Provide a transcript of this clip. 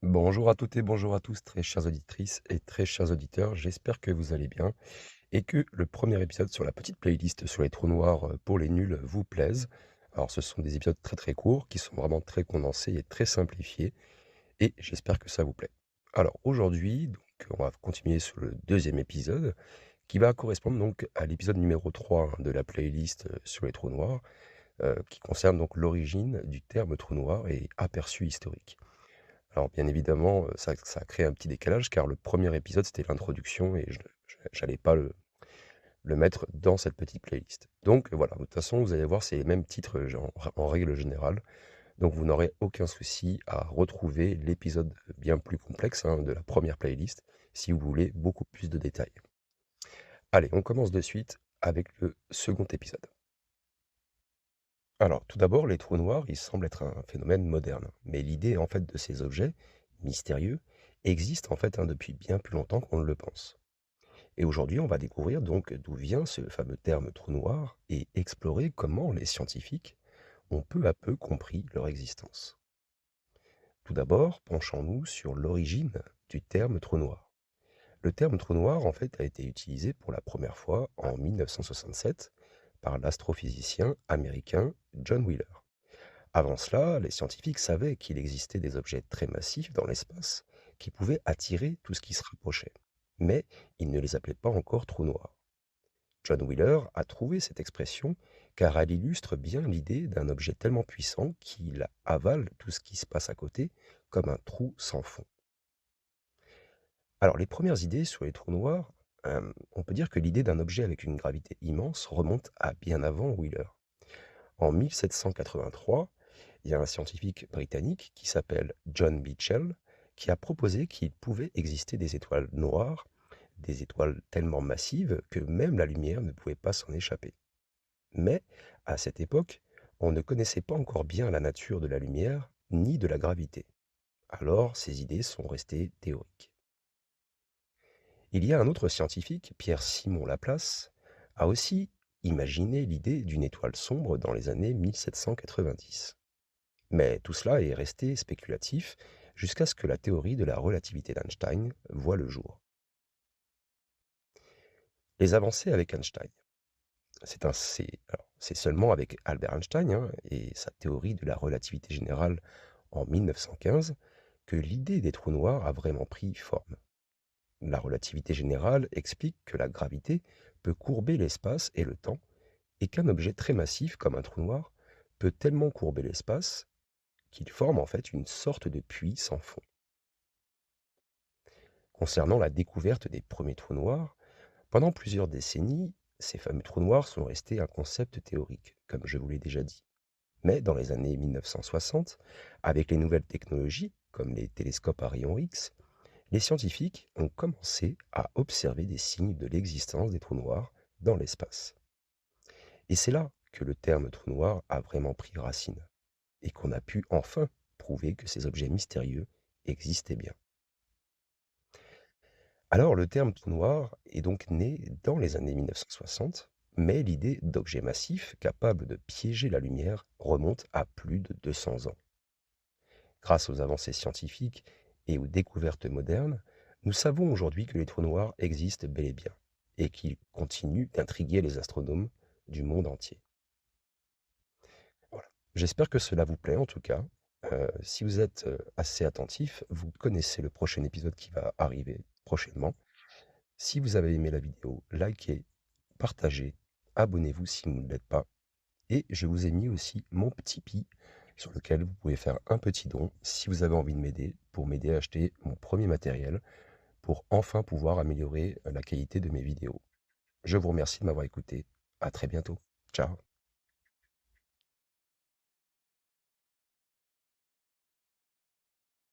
Bonjour à toutes et bonjour à tous, très chères auditrices et très chers auditeurs. J'espère que vous allez bien et que le premier épisode sur la petite playlist sur les trous noirs pour les nuls vous plaise. Alors, ce sont des épisodes très très courts qui sont vraiment très condensés et très simplifiés et j'espère que ça vous plaît. Alors, aujourd'hui, donc, on va continuer sur le deuxième épisode qui va correspondre donc à l'épisode numéro 3 de la playlist sur les trous noirs qui concerne donc l'origine du terme trou noir et aperçu historique. Alors bien évidemment, ça a créé un petit décalage car le premier épisode, c'était l'introduction et je j'allais pas le mettre dans cette petite playlist. Donc voilà, de toute façon, vous allez voir, c'est les mêmes titres, en règle générale, donc vous n'aurez aucun souci à retrouver l'épisode bien plus complexe, hein, de la première playlist, si vous voulez beaucoup plus de détails. Allez, on commence de suite avec le second épisode. Alors, tout d'abord, les trous noirs, ils semblent être un phénomène moderne, mais l'idée en fait de ces objets mystérieux existe en fait, hein, depuis bien plus longtemps qu'on ne le pense. Et aujourd'hui, on va découvrir donc d'où vient ce fameux terme trou noir et explorer comment les scientifiques ont peu à peu compris leur existence. Tout d'abord, penchons-nous sur l'origine du terme trou noir. Le terme trou noir en fait a été utilisé pour la première fois en 1967 par l'astrophysicien américain John Wheeler. Avant cela, les scientifiques savaient qu'il existait des objets très massifs dans l'espace qui pouvaient attirer tout ce qui se rapprochait. Mais ils ne les appelaient pas encore trous noirs. John Wheeler a trouvé cette expression car elle illustre bien l'idée d'un objet tellement puissant qu'il avale tout ce qui se passe à côté comme un trou sans fond. Alors les premières idées sur les trous noirs, on peut dire que l'idée d'un objet avec une gravité immense remonte à bien avant Wheeler. En 1783, il y a un scientifique britannique qui s'appelle John Michell qui a proposé qu'il pouvait exister des étoiles noires, des étoiles tellement massives que même la lumière ne pouvait pas s'en échapper. Mais à cette époque, on ne connaissait pas encore bien la nature de la lumière ni de la gravité. Alors ces idées sont restées théoriques. Il y a un autre scientifique, Pierre-Simon Laplace, a aussi imaginé l'idée d'une étoile sombre dans les années 1790. Mais tout cela est resté spéculatif jusqu'à ce que la théorie de la relativité d'Einstein voie le jour. Les avancées avec Einstein. C'est seulement avec Albert Einstein, hein, et sa théorie de la relativité générale en 1915 que l'idée des trous noirs a vraiment pris forme. La relativité générale explique que la gravité peut courber l'espace et le temps et qu'un objet très massif comme un trou noir peut tellement courber l'espace qu'il forme en fait une sorte de puits sans fond. Concernant la découverte des premiers trous noirs, pendant plusieurs décennies, ces fameux trous noirs sont restés un concept théorique, comme je vous l'ai déjà dit. Mais dans les années 1960, avec les nouvelles technologies, comme les télescopes à rayons X, les scientifiques ont commencé à observer des signes de l'existence des trous noirs dans l'espace. Et c'est là que le terme trou noir a vraiment pris racine, et qu'on a pu enfin prouver que ces objets mystérieux existaient bien. Alors le terme trou noir est donc né dans les années 1960, mais l'idée d'objets massifs capables de piéger la lumière remonte à plus de 200 ans. Grâce aux avancées scientifiques et aux découvertes modernes, nous savons aujourd'hui que les trous noirs existent bel et bien, et qu'ils continuent d'intriguer les astronomes du monde entier. Voilà. J'espère que cela vous plaît en tout cas. Si vous êtes assez attentif, vous connaissez le prochain épisode qui va arriver prochainement. Si vous avez aimé la vidéo, likez, partagez, abonnez-vous si vous ne l'êtes pas. Et je vous ai mis aussi mon Tipeee sur lequel vous pouvez faire un petit don si vous avez envie de m'aider pour m'aider à acheter mon premier matériel pour enfin pouvoir améliorer la qualité de mes vidéos. Je vous remercie de m'avoir écouté. À très bientôt. Ciao.